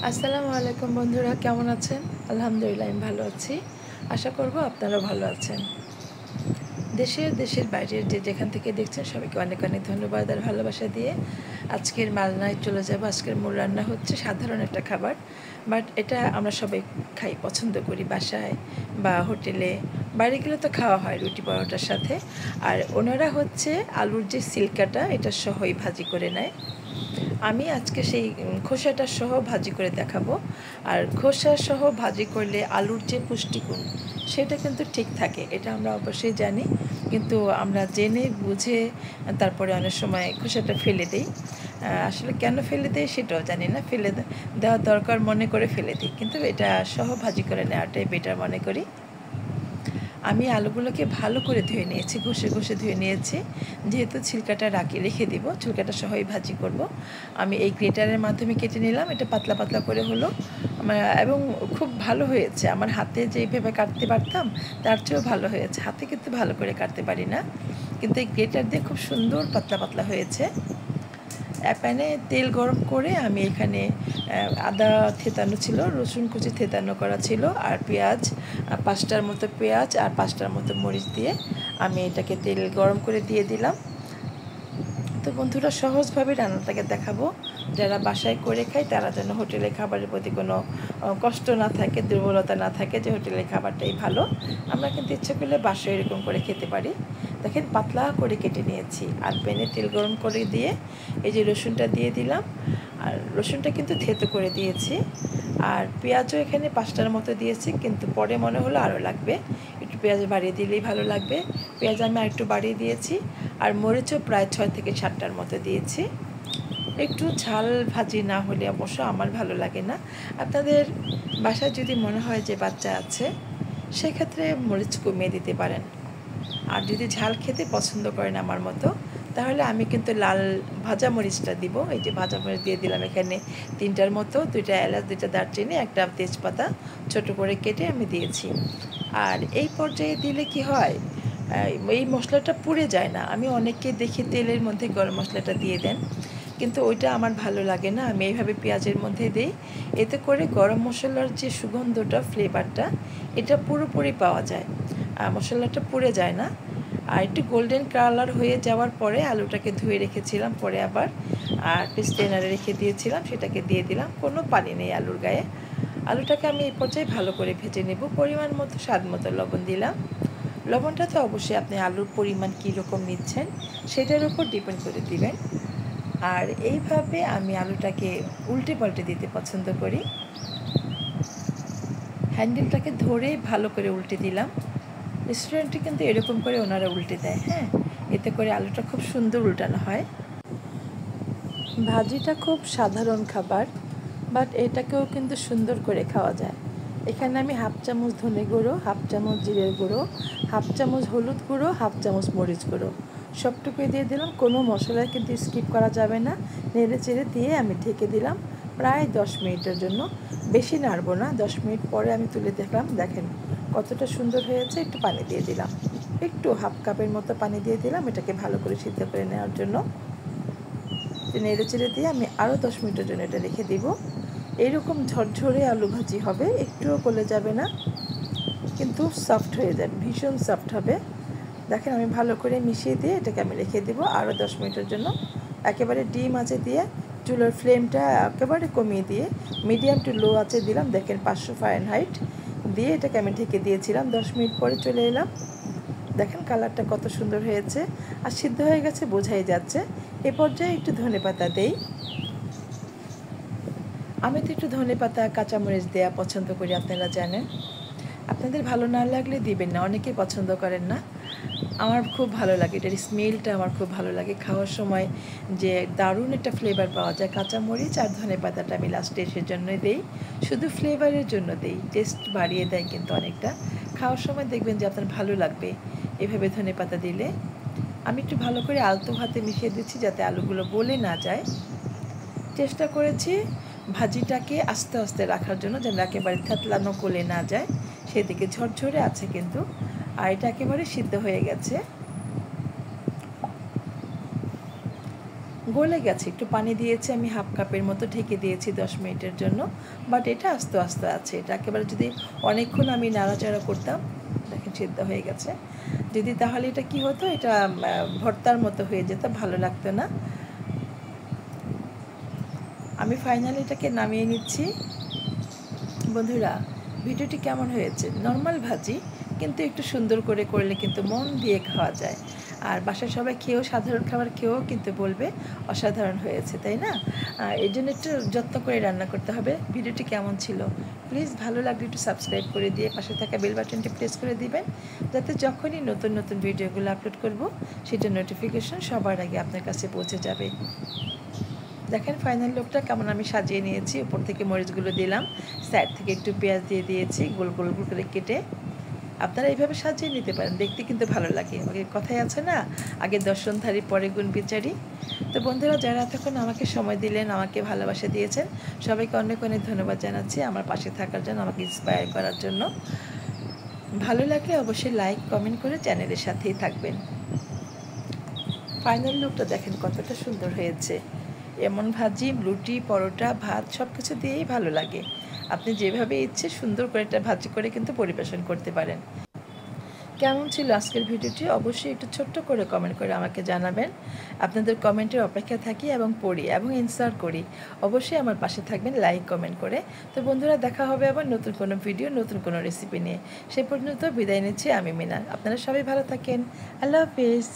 আসসালামু আলাইকুম বন্ধুরা, কেমন আছেন? আলহামদুলিল্লাহ আমি ভালো আছি। আশা করব আপনারাও ভালো আছেন। দেশের বাইরের যেখান থেকে দেখছেন সবাইকে অনেক অনেক ধন্যবাদ আর ভালোবাসা দিয়ে আজকের মালনায় চলে যাব। আজকের মূল রান্না হচ্ছে সাধারণ একটা খাবার, বাট এটা আমরা সবাই খাই, পছন্দ করি বাসায় বা হোটেলে। বাইরে গেলে তো খাওয়া হয় রুটি পরোটার সাথে। আর ওনারা হচ্ছে আলুর যে সিল্কাটা এটা সহই ভাজি করে নেয়। আমি আজকে সেই খোসাটা সহ ভাজি করে দেখাবো। আর খোসা সহ ভাজি করলে আলুর যে পুষ্টিগুণ সেটা কিন্তু ঠিক থাকে, এটা আমরা অবশ্যই জানি। কিন্তু আমরা জেনে বুঝে তারপরে অনেক সময় খোসাটা ফেলে দিই। আসলে কেন ফেলে দিই সেটাও জানি না, দেওয়া দরকার মনে করে ফেলে দিই, কিন্তু এটা সহ ভাজি করে নেওয়াটাই বেটার মনে করি। আমি আলুগুলোকে ভালো করে ধুয়ে নিয়েছি, ঘষে ঘষে ধুয়ে নিয়েছি, যেহেতু ছিলকাটা রেখে দিব, ছিলকাটা সহই ভাজি করব। আমি এই গ্রেটারের মাধ্যমে কেটে নিলাম, এটা পাতলা পাতলা করে হলো এবং খুব ভালো হয়েছে। আমার হাতে যেইভাবে কাটতে পারতাম তার চেয়েও ভালো হয়েছে। হাতে কিন্তু ভালো করে কাটতে পারি না, কিন্তু এই গ্রেটার দিয়ে খুব সুন্দর পাতলা পাতলা হয়েছে। প্যানে তেল গরম করে আমি এখানে আদা থেতানো ছিল, রসুন কুচি থেতানো করা ছিল, আর পেঁয়াজ 5টার মতো পেঁয়াজ আর 5টার মতো মরিচ দিয়ে আমি এটাকে তেল গরম করে দিয়ে দিলাম। তো বন্ধুরা, সহজভাবে রান্নাটাকে দেখাবো। যারা বাসায় করে খায় তারা যেন হোটেলের খাবারের প্রতি কোনো কষ্ট না থাকে, দুর্বলতা না থাকে যে হোটেলের খাবারটাই ভালো। আমরা কিন্তু ইচ্ছে করলে বাসায় এরকম করে খেতে পারি। দেখেন পাতলা করে কেটে নিয়েছি, আর প্যানে তেল গরম করে দিয়ে এই যে রসুনটা দিয়ে দিলাম। আর রসুনটা কিন্তু থেতো করে দিয়েছি। আর পেঁয়াজও এখানে 5টার মতো দিয়েছি, কিন্তু পরে মনে হলো আরও লাগবে, একটু পেঁয়াজ বাড়িয়ে দিলেই ভালো লাগবে। পেঁয়াজ আমি আরেকটু বাড়িয়ে দিয়েছি। আর মরিচও প্রায় 6 থেকে 7টার মতো দিয়েছি। একটু ঝাল ভাজি না হলে অবশ্য আমার ভালো লাগে না। আপনাদের বাসায় যদি মনে হয় যে বাচ্চা আছে, সেক্ষেত্রে মরিচ কমিয়ে দিতে পারেন। আর যদি ঝাল খেতে পছন্দ করেন আমার মতো, তাহলে আমি কিন্তু লাল ভাজা মরিচটা দিব। এই যে ভাজা মরিচ দিয়ে দিলাম এখানে 3টার মতো, 2টা এলাচ, 2টা দারচিনি, একটা তেজপাতা ছোট করে কেটে আমি দিয়েছি। আর এই পর্যায়ে দিলে কি হয়, এই মশলাটা পুড়ে যায় না। আমি অনেককে দেখি তেলের মধ্যে গরম মশলাটা দিয়ে দেন, কিন্তু ওইটা আমার ভালো লাগে না। আমি এইভাবে পেঁয়াজের মধ্যে দিই। এতে করে গরম মশলার যে সুগন্ধটা, ফ্লেভারটা, এটা পুরোপুরি পাওয়া যায়, মশলাটা পুড়ে যায় না। আর একটু গোল্ডেন কালার হয়ে যাওয়ার পরে আলুটাকে ধুয়ে রেখেছিলাম, পরে আবার একটু স্ট্রেনারে রেখে দিয়েছিলাম, সেটাকে দিয়ে দিলাম। কোনো পানি নেই আলুর গায়ে। আলুটাকে আমি এই পর্যায়ে ভালো করে ভেজে নেব। পরিমাণ মতো, স্বাদ মতো লবণ দিলাম। লবণটা তো অবশ্যই আপনি আলুর পরিমাণ কীরকম নিচ্ছেন সেটার উপর ডিপেন্ড করে দিবেন। আর এইভাবে আমি আলুটাকে উল্টে পাল্টে দিতে পছন্দ করি। হ্যান্ডেলটাকে ধরে ভালো করে উল্টে দিলাম। রেস্টুরেন্টে কিন্তু এরকম করে ওনারা উল্টে দেয়, হ্যাঁ, এতে করে আলুটা খুব সুন্দর উল্টানো হয়। ভাজিটা খুব সাধারণ খাবার, বাট এটাকেও কিন্তু সুন্দর করে খাওয়া যায়। এখানে আমি 1/2 চামচ ধনে গুঁড়ো, 1/2 চামচ জিরের গুঁড়ো, 1/2 চামচ হলুদ গুঁড়ো, 1/2 চামচ মরিচ গুঁড়ো সবটুকুই দিয়ে দিলাম। কোনো মশলা কিন্তু স্কিপ করা যাবে না। নেড়ে চেড়ে দিয়ে আমি ঢেকে দিলাম প্রায় 10 মিনিটের জন্য। বেশি নাড়বো না। 10 মিনিট পরে আমি তুলে দেখলাম, দেখেন কতটা সুন্দর হয়েছে। একটু পানি দিয়ে দিলাম, একটু 1/2 কাপের মতো পানি দিয়ে দিলাম এটাকে ভালো করে সিদ্ধ করে নেওয়ার জন্য। নেড়ে চেড়ে দিয়ে আমি আরও 10 মিনিটের জন্য এটা রেখে দিব। এইরকম ঝরঝরে আলু ভাজি হবে, একটুও গলে যাবে না, কিন্তু সফট হয়ে যাবে, ভীষণ সফট হবে। দেখেন আমি ভালো করে মিশিয়ে দিয়ে এটাকে আমি রেখে দেবো আরও 10 মিনিটের জন্য। একেবারে ডিম আঁচে দিয়ে, চুলার ফ্লেমটা একেবারে কমিয়ে দিয়ে মিডিয়াম টু লো আঁচে দিলাম। দেখেন 500 ফারেনহাইট দিয়ে এটাকে আমি ঢেকে দিয়েছিলাম। 10 মিনিট পরে চলে এলাম। দেখেন কালারটা কত সুন্দর হয়েছে, আর সিদ্ধ হয়ে গেছে বোঝাই যাচ্ছে। এ পর্যায়ে একটু ধনেপাতা দেই। আমি তো একটু ধনেপাতা, কাঁচামরিচ দেওয়া পছন্দ করি, আপনারা জানেন। আপনাদের ভালো না লাগলে দিবেন না, অনেকেই পছন্দ করেন না। আমার খুব ভালো লাগে, এটার স্মেলটা আমার খুব ভালো লাগে। খাওয়ার সময় যে দারুণ একটা ফ্লেভার পাওয়া যায়। কাঁচামরিচ আর ধনেপাতাটা আমি লাস্টে এসের জন্যই দিই, শুধু ফ্লেভারের জন্য দিই, টেস্ট বাড়িয়ে দেয় কিন্তু অনেকটা। খাওয়ার সময় দেখবেন যে আপনার ভালো লাগবে এভাবে ধনেপাতা দিলে। আমি একটু ভালো করে আলতো হাতে মিশিয়ে দিচ্ছি যাতে আলুগুলো গলে না যায়। চেষ্টা করেছি ভাজিটাকে আস্তে আস্তে রাখার জন্য, যেন একেবারে থেতলানো গলে না যায়, সেদিকে ঝরঝরে আছে কিন্তু। আর এটা একেবারে সিদ্ধ হয়ে গেছে। গলে গেছে, একটু পানি দিয়েছি আমি, হাফ কাপের মতো ঢেকে দিয়েছি 10 মিনিটের জন্য। বাট এটা আস্তে আস্তে আছে, এটা একেবারে যদি অনেকক্ষণ আমি নাড়াচাড়া করতাম, দেখেন সিদ্ধ হয়ে গেছে, যদি তাহলে এটা কি হতো, এটা ভর্তার মতো হয়ে যেত, ভালো লাগতো না। আমি ফাইনালি এটাকে নামিয়ে নিচ্ছি। বন্ধুরা, ভিডিওটি কেমন হয়েছে? নর্মাল ভাজি, কিন্তু একটু সুন্দর করে করলে কিন্তু মন দিয়ে খাওয়া যায়। আর বাসায় সবাই খেয়েও, সাধারণ খাবার খেয়েও কিন্তু বলবে অসাধারণ হয়েছে, তাই না? এই জন্য একটু যত্ন করে রান্না করতে হবে। ভিডিওটি কেমন ছিল প্লিজ ভালো লাগলে একটু সাবস্ক্রাইব করে দিয়ে পাশে থাকা বেল বাটনটি প্রেস করে দিবেন, যাতে যখনই নতুন নতুন ভিডিওগুলো আপলোড করব সেটা নোটিফিকেশন সবার আগে আপনার কাছে পৌঁছে যাবে। দেখেন ফাইনাল লুকটা কেমন আমি সাজিয়ে নিয়েছি। উপর থেকে মরিচগুলো দিলাম, সাইড থেকে একটু পেঁয়াজ দিয়ে দিয়েছি গোল গোল করে কেটে। আপনারা এইভাবে সাজিয়ে নিতে পারেন, দেখতে কিন্তু ভালো লাগে। আগে কথায় আছে না, আগে দর্শনধারী পরে গুণ বিচারী। তো বন্ধুরা, যারা এতক্ষণ আমাকে সময় দিলেন, আমাকে ভালোবাসা দিয়েছেন, সবাইকে অনেক অনেক ধন্যবাদ জানাচ্ছি আমার পাশে থাকার জন্য, আমাকে ইন্সপায়ার করার জন্য। ভালো লাগলে অবশ্যই লাইক কমেন্ট করে চ্যানেলের সাথেই থাকবেন। ফাইনাল লুকটা দেখেন কতটা সুন্দর হয়েছে। এমন ভাজি রুটি, পরোটা, ভাত সব কিছু দিয়েই ভালো লাগে। আপনি যেভাবে ইচ্ছে সুন্দর করে একটা ভাজি করে কিন্তু পরিবেশন করতে পারেন। কেমন ছিল আজকের ভিডিওটি অবশ্যই একটু ছোট্ট করে কমেন্ট করে আমাকে জানাবেন। আপনাদের কমেন্টের অপেক্ষা থাকি এবং পড়ি এবং অ্যান্সার করি। অবশ্যই আমার পাশে থাকবেন লাইক কমেন্ট করে। তো বন্ধুরা, দেখা হবে আবার নতুন কোনো ভিডিও, নতুন কোনো রেসিপি নিয়ে। সে পর্যন্ত বিদায় নিচ্ছি আমি মিনা। আপনারা সবাই ভালো থাকেন। আল্লাহ হাফিজ।